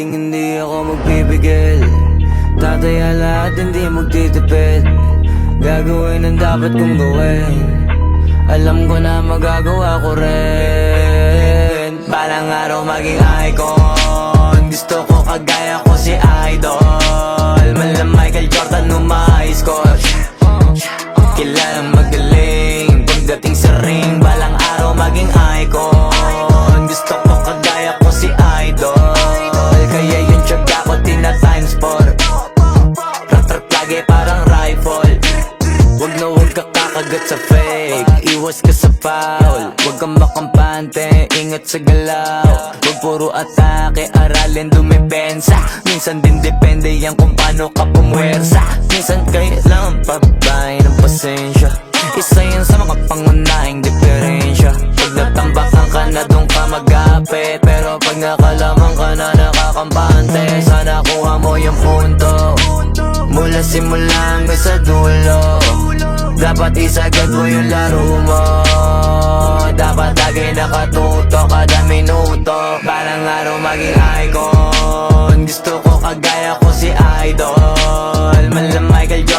hindi ako magpipigil. Tataya lahat, hindi magtitipid. Gagawin ang dapat kong gawin. Alam ko na magagawa ko rin. Balang araw maging icon. Gusto ko kagaya ko si Idol. Mala Michael Jordan nung ma-high score. Kilalang magaling pagdating sa ring. Balang araw maging icon. Gusto ko kagaya ko si Idol. Kaya yung tiyaga ko tina-times 4. Rat-rat lagi parang rifle. Wag na wag ka kakagat sa fake. Iwas ka sa foul. Wag kang makampante, ingat sa galaw. Wag puro atake, aralin dumipensa. Minsan din depende yan kung paano ka pumwersa. Minsan kailangan pabay ng pasensya. Isa yan sa mga pangunahing diferensya. Pag natambakan ka na doon ka mag-apit. Pero pag nakalaman ka na nakakampante, sana kuha mo yung punto. Mula simula hanggang sa dulo. Dapat isagad mo yung laro mo. Dapat lagi nakatuto kada minuto. Balang araw maging icon. Gusto ko kagaya ko si Idol. Mala Michael Jordan